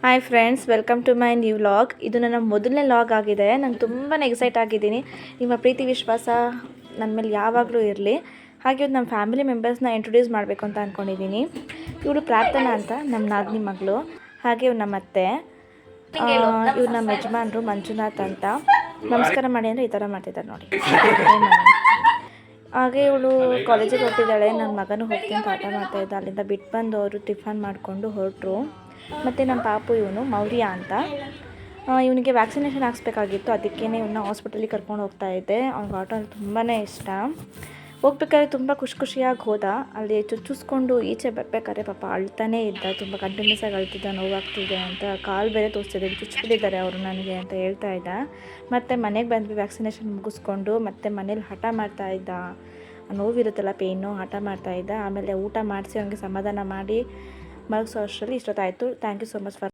Hi friends, welcome to my new vlog. ಇದು ನನ್ನ ಮೊದಲನೇ ವ್ಲಾಗ್ ಆಗಿದೆ. ನಂಗೆ ತುಂಬಾ ಎಕ್ಸೈಟ್ ಆಗಿದ್ದೀನಿ. ನಿಮ್ಮ ಪ್ರೀತಿ ವಿಶ್ವಾಸ ನನ್ನ ಮೇಲೆ ಯಾವಾಗಲೂ ಇರಲಿ. ಹಾಗೆ ನಮ್ಮ ಫ್ಯಾಮಿಲಿ ಮೆಂಬರ್ಸ್ನ ಇಂಟ್ರೊಡ್ಯೂಸ್ ಮಾಡಬೇಕು ಅಂತ ಅಂದ್ಕೊಂಡಿದ್ದೀನಿ. ಇವಳು ಪ್ರಾರ್ಥನಾ ಅಂತ, ನಮ್ಮ ನಾದಿನಿ ಮಗಳು. ಹಾಗೆ ಇವ್ರು ನಮ್ಮ ಅತ್ತೆ, ಇವ್ರು ನಮ್ಮ ಯಜಮಾನರು ಮಂಜುನಾಥ್ ಅಂತ. ನಮಸ್ಕಾರ ಮಾಡಿ ಅಂದರೆ ಈ ಥರ ಮಾಡ್ತಿದ್ದಾರೆ ನೋಡಿ. ಹಾಗೆ ಇವಳು ಕಾಲೇಜಿಗೆ ಹೊರಟಿದ್ದಾಳೆ. ನನ್ನ ಮಗನೂ ಹೋಗ್ತೀನಿ ಅಂತ ಆಟ ಮಾಡ್ತಾಯಿದ್ದ. ಅಲ್ಲಿಂದ ಬಿಟ್ಟು ಬಂದು ಅವರು ಟಿಫನ್ ಮಾಡಿಕೊಂಡು ಹೊರಟರು. ಮತ್ತು ನಮ್ಮ ಪಾಪು ಇವನು ಮೌರ್ಯ ಅಂತ. ಇವನಿಗೆ ವ್ಯಾಕ್ಸಿನೇಷನ್ ಹಾಕ್ಸ್ಬೇಕಾಗಿತ್ತು. ಅದಕ್ಕೇ ಇವನ್ನ ಹಾಸ್ಪಿಟಲಿಗೆ ಕರ್ಕೊಂಡು ಹೋಗ್ತಾ ಇದ್ದೆ. ಅವ್ನಿಗೆ ಆಟೋ ಅಂದರೆ ತುಂಬಾ ಇಷ್ಟ. ಹೋಗ್ಬೇಕಾದ್ರೆ ತುಂಬ ಖುಷಿಯಾಗಿ ಹೋದ. ಅಲ್ಲಿ ಚುಚ್ಚಿಸ್ಕೊಂಡು ಈಚೆ ಬರಬೇಕಾದ್ರೆ ಪಾಪ ಅಳ್ತಾನೇ ಇದ್ದ. ತುಂಬ ಕಂಟಿನ್ಯೂಸ್ ಆಗಿ ಅಳ್ತಿದ್ದ, ನೋವಾಗ್ತಿದೆ ಅಂತ. ಕಾಲು ಬೇರೆ ತೋರಿಸ್ತಿದ್ದೆ, ಚುಚ್ಚಿಬಿಟ್ಟಿದ್ದಾರೆ ಅವರು ನನಗೆ ಅಂತ ಹೇಳ್ತಾ ಇದ್ದ. ಮತ್ತು ಮನೆಗೆ ಬಂದ್ವಿ ವ್ಯಾಕ್ಸಿನೇಷನ್ ಮುಗಿಸ್ಕೊಂಡು. ಮತ್ತು ಮನೇಲಿ ಹಠ ಮಾಡ್ತಾಯಿದ್ದ. ನೋವಿರುತ್ತಲ್ಲ, ಪೇಯ್ನು, ಹಠ ಮಾಡ್ತಾಯಿದ್ದ. ಆಮೇಲೆ ಊಟ ಮಾಡಿಸಿ ಅವನಿಗೆ ಸಮಾಧಾನ ಮಾಡಿ ಮಲಗಿಸೋ ಅಷ್ಟರಲ್ಲಿ ಇಷ್ಟೊತ್ತಾಯಿತು. Thank you so much for